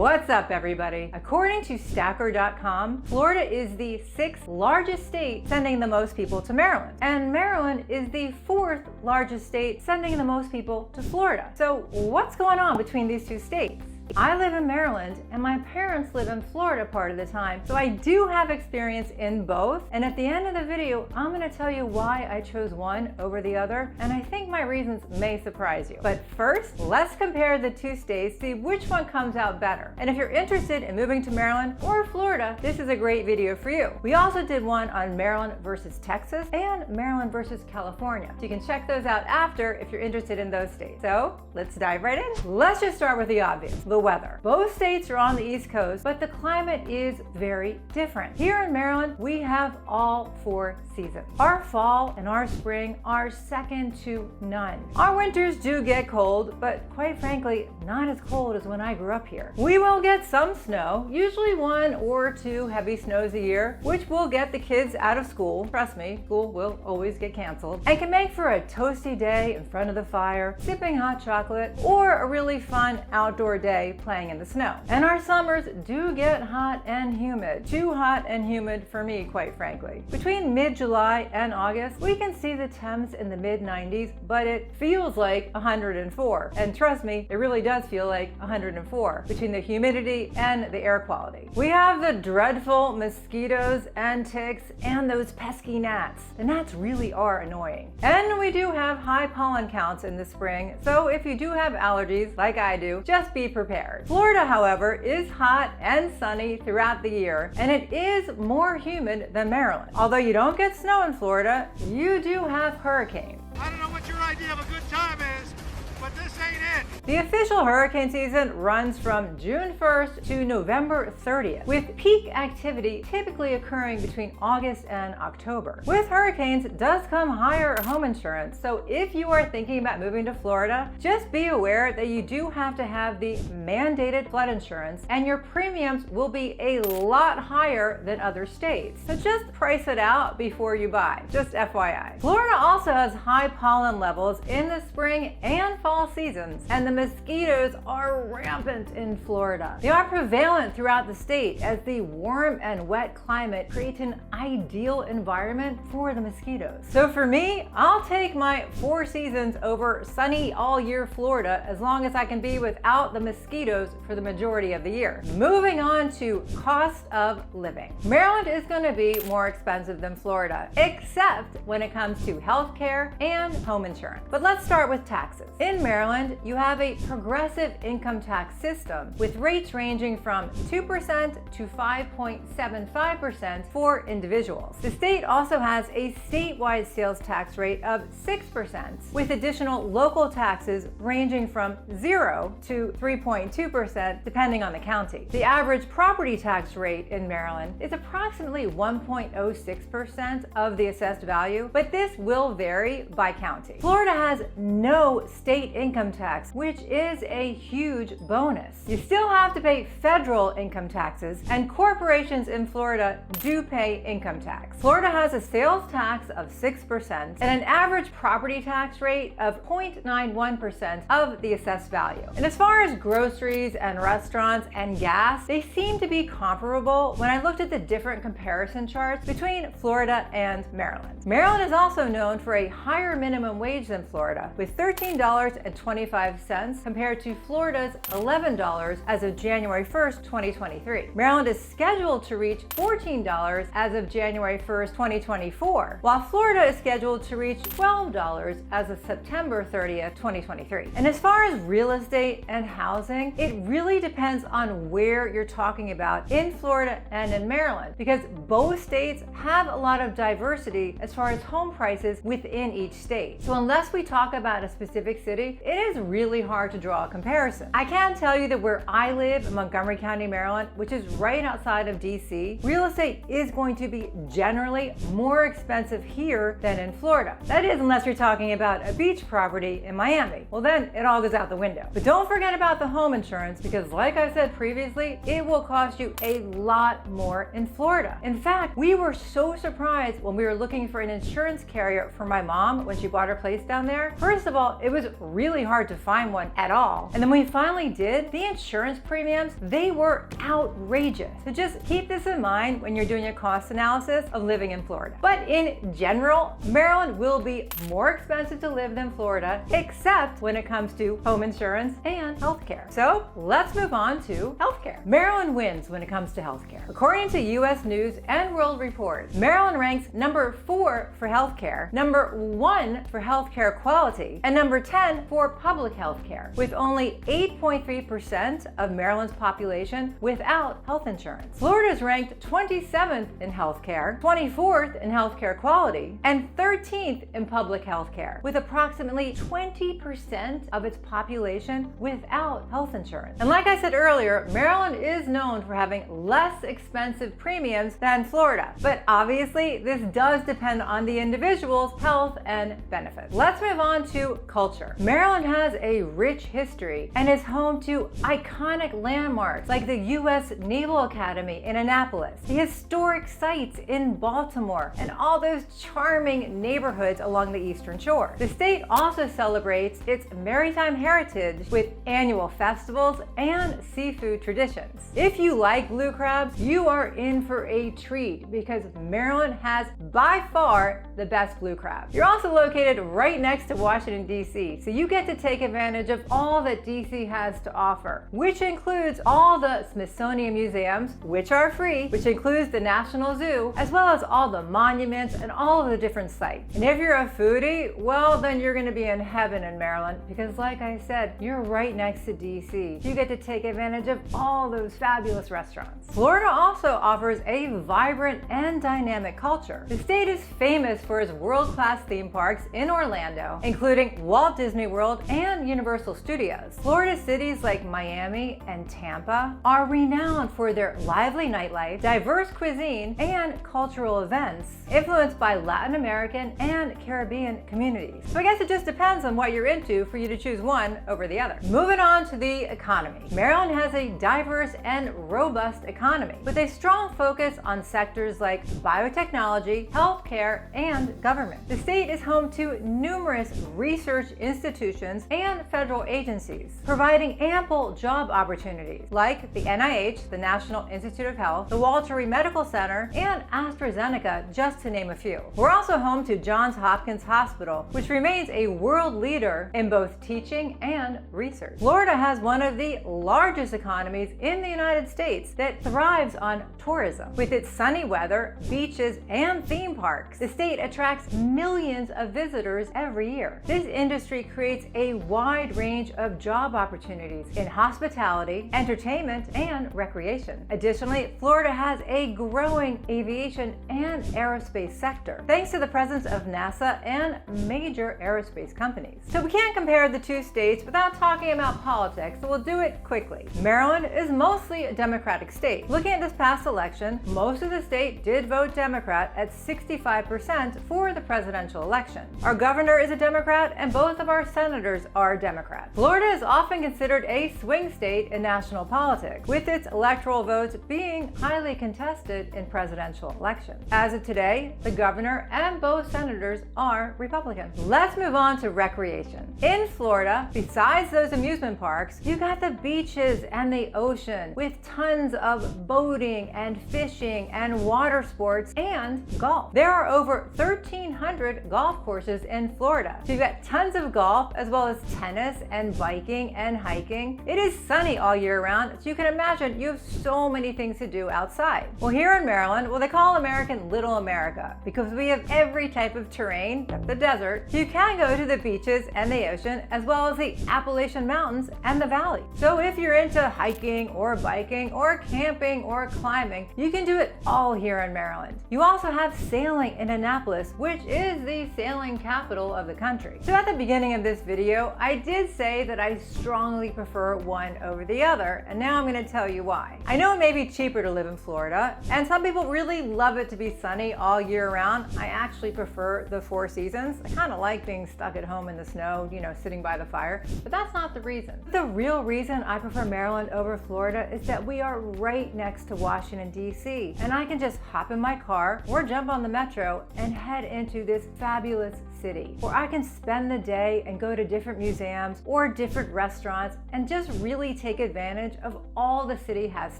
What's up, everybody? According to Stacker.com, Florida is the 6th largest state sending the most people to Maryland. And Maryland is the 4th largest state sending the most people to Florida. So what's going on between these two states? I live in Maryland and my parents live in Florida part of the time, so I do have experience in both. And at the end of the video, I'm going to tell you why I chose one over the other, and I think my reasons may surprise you. But first, let's compare the two states, see which one comes out better. And if you're interested in moving to Maryland or Florida, this is a great video for you. We also did one on Maryland versus Texas and Maryland versus California. So you can check those out after if you're interested in those states. So let's dive right in. Let's just start with the obvious. The weather. Both states are on the East Coast, but the climate is very different. Here in Maryland, we have all 4 seasons. Our fall and our spring are second to none. Our winters do get cold, but quite frankly, not as cold as when I grew up here. We will get some snow, usually 1 or 2 heavy snows a year, which will get the kids out of school. Trust me, school will always get canceled, and can make for a toasty day in front of the fire, sipping hot chocolate, or a really fun outdoor day playing in the snow. And our summers do get hot and humid. Too hot and humid for me, quite frankly. Between mid-July and August, we can see the temps in the mid-90s, but it feels like 104. And trust me, it really does feel like 104 between the humidity and the air quality. We have the dreadful mosquitoes and ticks and those pesky gnats. The gnats really are annoying. And we do have high pollen counts in the spring, so if you do have allergies, like I do, just be prepared. Florida, however, is hot and sunny throughout the year, and it is more humid than Maryland. Although you don't get snow in Florida, you do have hurricanes. I don't know what your idea of a good time is, but this ain't it. The official hurricane season runs from June 1st to November 30th, with peak activity typically occurring between August and October. With hurricanes does come higher home insurance, so if you are thinking about moving to Florida, just be aware that you do have to have the mandated flood insurance, and your premiums will be a lot higher than other states. So just price it out before you buy, just FYI. Florida also has high pollen levels in the spring and fall seasons, and the mosquitoes are rampant in Florida. They are prevalent throughout the state as the warm and wet climate creates an ideal environment for the mosquitoes. So for me, I'll take my 4 seasons over sunny all year Florida as long as I can be without the mosquitoes for the majority of the year. Moving on to cost of living. Maryland is going to be more expensive than Florida, except when it comes to healthcare and home insurance. But let's start with taxes. In Maryland, you have a progressive income tax system with rates ranging from 2% to 5.75% for individuals. The state also has a statewide sales tax rate of 6%, with additional local taxes ranging from 0 to 3.2% depending on the county. The average property tax rate in Maryland is approximately 1.06% of the assessed value, but this will vary by county. Florida has no state income tax, which is a huge bonus. You still have to pay federal income taxes, and corporations in Florida do pay income tax. Florida has a sales tax of 6% and an average property tax rate of 0.91% of the assessed value. And as far as groceries and restaurants and gas, they seem to be comparable when I looked at the different comparison charts between Florida and Maryland. Maryland is also known for a higher minimum wage than Florida, with $13.25 compared to Florida's $11 as of January 1st, 2023. Maryland is scheduled to reach $14 as of January 1st, 2024, while Florida is scheduled to reach $12 as of September 30th, 2023. And as far as real estate and housing, it really depends on where you're talking about in Florida and in Maryland, because both states have a lot of diversity as far as home prices within each state. So unless we talk about a specific city, it is really hard to draw a comparison. I can tell you that where I live in Montgomery County, Maryland, which is right outside of DC, real estate is going to be generally more expensive here than in Florida. That is, unless you're talking about a beach property in Miami. Well, then it all goes out the window. But don't forget about the home insurance, because like I said previously, it will cost you a lot more in Florida. In fact, we were so surprised when we were looking for an insurance carrier for my mom when she bought her place down there. First of all, it was really hard to find one at all. And then when we finally did, the insurance premiums, they were outrageous. So just keep this in mind when you're doing a cost analysis of living in Florida. But in general, Maryland will be more expensive to live than Florida, except when it comes to home insurance and healthcare. So let's move on to healthcare. Maryland wins when it comes to healthcare. According to U.S. News and World Report, Maryland ranks number 4 for healthcare, number 1 for healthcare quality, and number 10 for public healthcare, with only 8.3% of Maryland's population without health insurance. Florida is ranked 27th in healthcare, 24th in healthcare quality, and 13th in public healthcare, with approximately 20% of its population without health insurance. And like I said earlier, Maryland is known for having less expensive premiums than Florida. But obviously, this does depend on the individual's health and benefits. Let's move on to culture. Maryland has a rich history and is home to iconic landmarks like the U.S. Naval Academy in Annapolis, the historic sites in Baltimore, and all those charming neighborhoods along the Eastern Shore. The state also celebrates its maritime heritage with annual festivals and seafood traditions. If you like blue crabs, you are in for a treat because Maryland has by far the best blue crab. You're also located right next to Washington, D.C., so you get to take advantage of all that D.C. has to offer, which includes all the Smithsonian museums, which are free, which includes the National Zoo, as well as all the monuments and all of the different sites. And if you're a foodie, well, then you're going to be in heaven in Maryland because, like I said, you're right next to D.C. You get to take advantage of all those fabulous restaurants. Florida also offers a vibrant and dynamic culture. The state is famous for its world-class theme parks in Orlando, including Walt Disney World and Universal Studios. Florida cities like Miami and Tampa are renowned for their lively nightlife, diverse cuisine, and cultural events influenced by Latin American and Caribbean communities. So I guess it just depends on what you're into for you to choose one over the other. Moving on to the economy. Maryland has a diverse and robust economy with a strong focus on sectors like biotechnology, healthcare, and government. The state is home to numerous research institutions and federal agencies, providing ample job opportunities like the NIH, the National Institute of Health, the Walter Reed Medical Center, and AstraZeneca, just to name a few. We're also home to Johns Hopkins Hospital, which remains a world leader in both teaching and research. Florida has one of the largest economies in the United States that thrives on tourism. With its sunny weather, beaches, and theme parks, the state attracts millions of visitors every year. This industry creates a wide range of job opportunities in hospitality, entertainment, and recreation. Additionally, Florida has a growing aviation and aerospace sector, thanks to the presence of NASA and major aerospace companies. So we can't compare the two states without talking about politics, so we'll do it quickly. Maryland is mostly a Democratic state. Looking at this past election, most of the state did vote Democrat at 65% for the presidential election. Our governor is a Democrat, and both of our senators are Democrats. Florida is often considered a swing state in national politics, with its electoral votes being highly contested in presidential elections. As of today, the governor and both senators are Republican. Let's move on to recreation. In Florida, besides those amusement parks, you got the beaches and the ocean with tons of boating and fishing and water sports and golf. There are over 1,300 golf courses in Florida. So you've got tons of golf as well as tennis and biking and hiking. It is sunny all year round, so you can imagine you have so many things to do outside. Well, here in Maryland, well, they call American Little America because we have every type of terrain except the desert. So you can go to the beaches and the ocean as well as the Appalachian Mountains and the valley. So if you're into hiking or biking or camping or climbing, you can do it all here in Maryland. You also have sailing in Annapolis, which is the sailing capital of the country. So at the beginning of this video, I did say that I strongly prefer one over the other, and now I'm going to tell you why. I know it may be cheaper to live in Florida, and some people really love it to be sunny all year round. I actually prefer the 4 seasons. I kind of like being stuck at home in the snow, sitting by the fire, but that's not the reason. The real reason I prefer Maryland over Florida is that we are right next to Washington, D.C., and I can just hop in my car or jump on the metro and head into this fabulous city where I can spend the day and go to different museums museums or different restaurants and just really take advantage of all the city has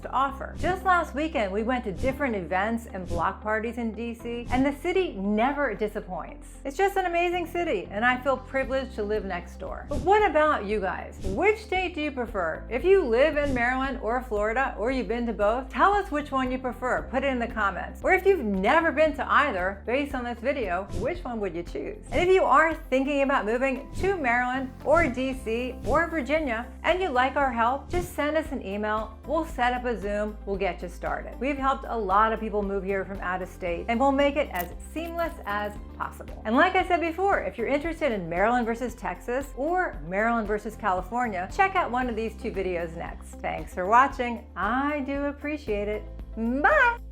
to offer. Just last weekend, we went to different events and block parties in DC, and the city never disappoints. It's just an amazing city, and I feel privileged to live next door. But what about you guys? Which state do you prefer? If you live in Maryland or Florida, or you've been to both, tell us which one you prefer. Put it in the comments. Or if you've never been to either, based on this video, which one would you choose? And if you are thinking about moving to Maryland or DC or Virginia and you like our help, just send us an email. We'll set up a Zoom. We'll get you started. We've helped a lot of people move here from out of state, and we'll make it as seamless as possible. And like I said before, if you're interested in Maryland versus Texas or Maryland versus California, check out one of these two videos next. Thanks for watching. I do appreciate it. Bye!